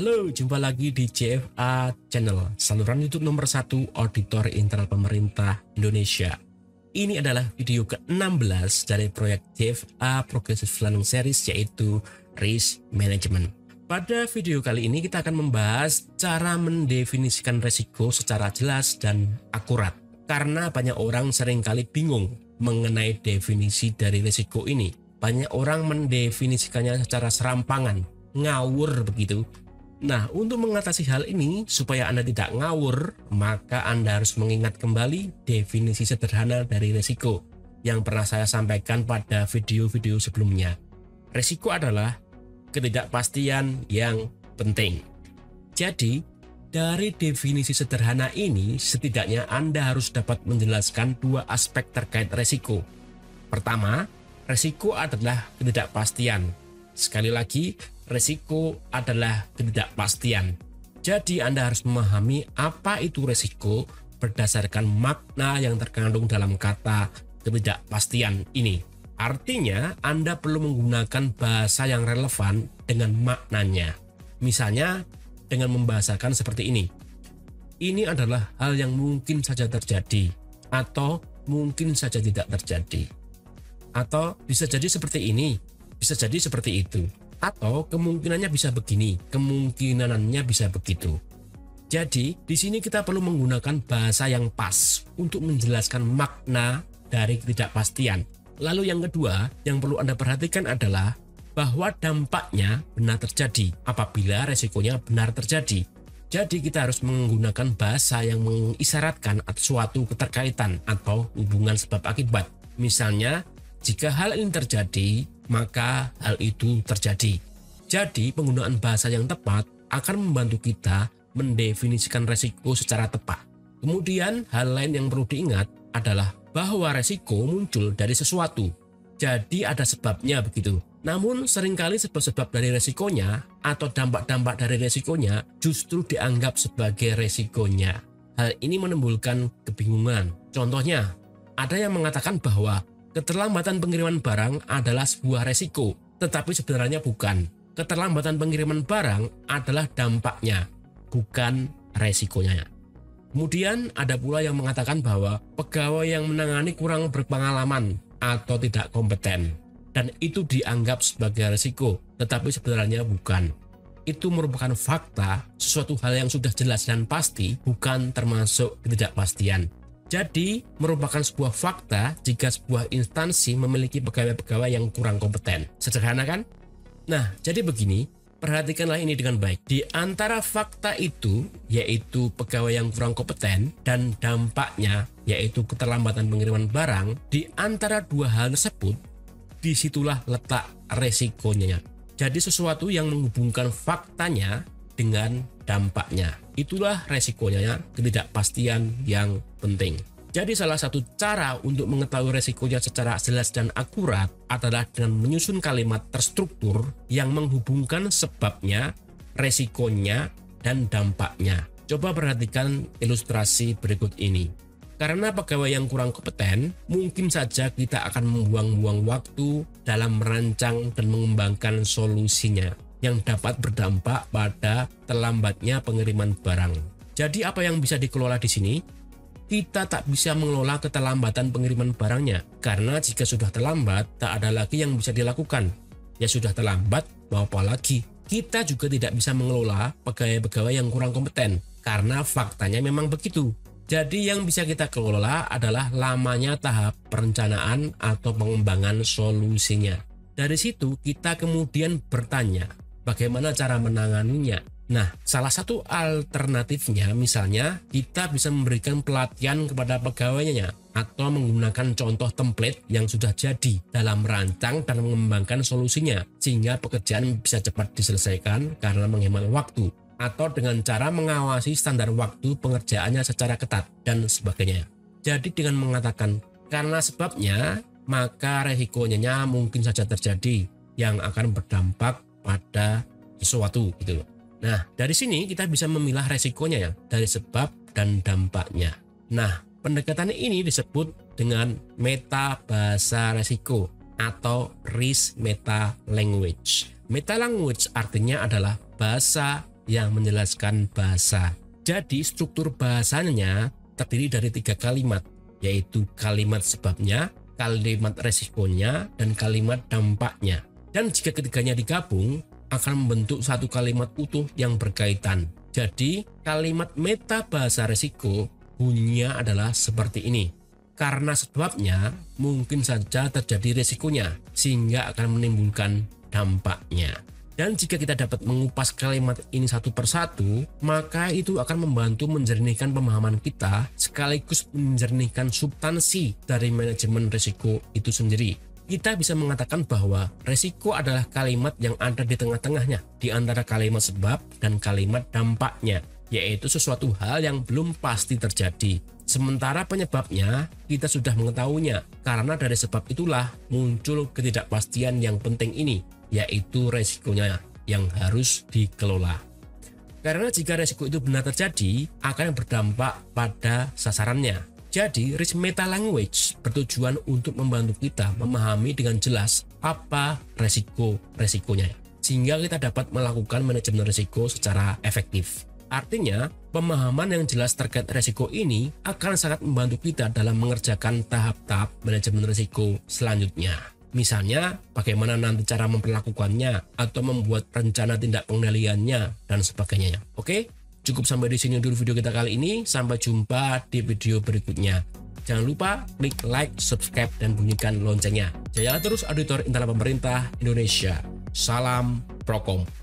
Halo, jumpa lagi di JFA Channel, saluran YouTube nomor 1 auditor internal pemerintah Indonesia. Ini adalah video ke-16 dari proyek JFA Progressive Learning Series, yaitu Risk Management. Pada video kali ini kita akan membahas cara mendefinisikan resiko secara jelas dan akurat. Karena banyak orang seringkali bingung mengenai definisi dari resiko ini. Banyak orang mendefinisikannya secara serampangan, ngawur begitu. Nah, untuk mengatasi hal ini, supaya Anda tidak ngawur, maka Anda harus mengingat kembali definisi sederhana dari resiko yang pernah saya sampaikan pada video-video sebelumnya. Resiko adalah ketidakpastian yang penting. Jadi, dari definisi sederhana ini, setidaknya Anda harus dapat menjelaskan dua aspek terkait resiko. Pertama, resiko adalah ketidakpastian. Sekali lagi, resiko adalah ketidakpastian. Jadi Anda harus memahami apa itu resiko berdasarkan makna yang terkandung dalam kata ketidakpastian ini. Artinya Anda perlu menggunakan bahasa yang relevan dengan maknanya. Misalnya dengan membahasakan seperti ini. Ini adalah hal yang mungkin saja terjadi atau mungkin saja tidak terjadi. Atau bisa jadi seperti ini, bisa jadi seperti itu. Atau kemungkinannya bisa begini, kemungkinannya bisa begitu. Jadi, di sini kita perlu menggunakan bahasa yang pas untuk menjelaskan makna dari ketidakpastian. Lalu yang kedua, yang perlu Anda perhatikan adalah bahwa dampaknya benar terjadi apabila resikonya benar terjadi. Jadi, kita harus menggunakan bahasa yang mengisyaratkan suatu keterkaitan atau hubungan sebab akibat. Misalnya, jika hal ini terjadi, maka hal itu terjadi. Jadi, penggunaan bahasa yang tepat akan membantu kita mendefinisikan resiko secara tepat. Kemudian, hal lain yang perlu diingat adalah bahwa resiko muncul dari sesuatu. Jadi, ada sebabnya begitu. Namun, seringkali sebab-sebab dari resikonya atau dampak-dampak dari resikonya justru dianggap sebagai resikonya. Hal ini menimbulkan kebingungan. Contohnya, ada yang mengatakan bahwa keterlambatan pengiriman barang adalah sebuah resiko, tetapi sebenarnya bukan. Keterlambatan pengiriman barang adalah dampaknya, bukan resikonya. Kemudian ada pula yang mengatakan bahwa pegawai yang menangani kurang berpengalaman atau tidak kompeten, dan itu dianggap sebagai resiko, tetapi sebenarnya bukan. Itu merupakan fakta, sesuatu hal yang sudah jelas dan pasti, bukan termasuk ketidakpastian. Jadi, merupakan sebuah fakta jika sebuah instansi memiliki pegawai-pegawai yang kurang kompeten. Sederhana kan? Nah, jadi begini, perhatikanlah ini dengan baik. Di antara fakta itu, yaitu pegawai yang kurang kompeten, dan dampaknya, yaitu keterlambatan pengiriman barang, di antara dua hal tersebut, disitulah letak resikonya. Jadi, sesuatu yang menghubungkan faktanya dengan dampaknya. Itulah resikonya, ketidakpastian yang penting. Jadi salah satu cara untuk mengetahui resikonya secara jelas dan akurat adalah dengan menyusun kalimat terstruktur yang menghubungkan sebabnya, resikonya, dan dampaknya. Coba perhatikan ilustrasi berikut ini. Karena pegawai yang kurang kompeten, mungkin saja kita akan membuang-buang waktu dalam merancang dan mengembangkan solusinya yang dapat berdampak pada terlambatnya pengiriman barang. Jadi apa yang bisa dikelola di sini? Kita tak bisa mengelola keterlambatan pengiriman barangnya, karena jika sudah terlambat, tak ada lagi yang bisa dilakukan. Ya sudah terlambat, mau apa lagi? Kita juga tidak bisa mengelola pegawai-pegawai yang kurang kompeten, karena faktanya memang begitu. Jadi yang bisa kita kelola adalah lamanya tahap perencanaan atau pengembangan solusinya. Dari situ kita kemudian bertanya, bagaimana cara menanganinya? Nah, salah satu alternatifnya misalnya kita bisa memberikan pelatihan kepada pegawainya atau menggunakan contoh template yang sudah jadi dalam merancang dan mengembangkan solusinya sehingga pekerjaan bisa cepat diselesaikan karena menghemat waktu, atau dengan cara mengawasi standar waktu pengerjaannya secara ketat dan sebagainya. Jadi dengan mengatakan karena sebabnya, maka resikonya mungkin saja terjadi yang akan berdampak pada sesuatu gitu loh. Nah, dari sini kita bisa memilah resikonya ya, dari sebab dan dampaknya. Nah, pendekatan ini disebut dengan meta bahasa resiko atau risk meta language. Meta language artinya adalah bahasa yang menjelaskan bahasa. Jadi struktur bahasanya terdiri dari 3 kalimat, yaitu kalimat sebabnya, kalimat resikonya, dan kalimat dampaknya. Dan jika ketiganya digabung, akan membentuk satu kalimat utuh yang berkaitan. Jadi, kalimat meta bahasa resiko bunyinya adalah seperti ini. Karena sebabnya, mungkin saja terjadi resikonya, sehingga akan menimbulkan dampaknya. Dan jika kita dapat mengupas kalimat ini satu persatu, maka itu akan membantu menjernihkan pemahaman kita, sekaligus menjernihkan substansi dari manajemen risiko itu sendiri. Kita bisa mengatakan bahwa resiko adalah kalimat yang ada di tengah-tengahnya, di antara kalimat sebab dan kalimat dampaknya, yaitu sesuatu hal yang belum pasti terjadi. Sementara penyebabnya kita sudah mengetahuinya, karena dari sebab itulah muncul ketidakpastian yang penting ini, yaitu resikonya yang harus dikelola. Karena jika resiko itu benar terjadi, akan berdampak pada sasarannya. Jadi, rich meta language bertujuan untuk membantu kita memahami dengan jelas apa resiko-resikonya, sehingga kita dapat melakukan manajemen risiko secara efektif. Artinya, pemahaman yang jelas terkait resiko ini akan sangat membantu kita dalam mengerjakan tahap-tahap manajemen risiko selanjutnya. Misalnya, bagaimana nanti cara memperlakukannya atau membuat rencana tindak pengendaliannya dan sebagainya. Oke? Cukup sampai di sini dulu video kita kali ini. Sampai jumpa di video berikutnya. Jangan lupa klik like, subscribe, dan bunyikan loncengnya. Jayalah terus auditor internal pemerintah Indonesia. Salam Prokom.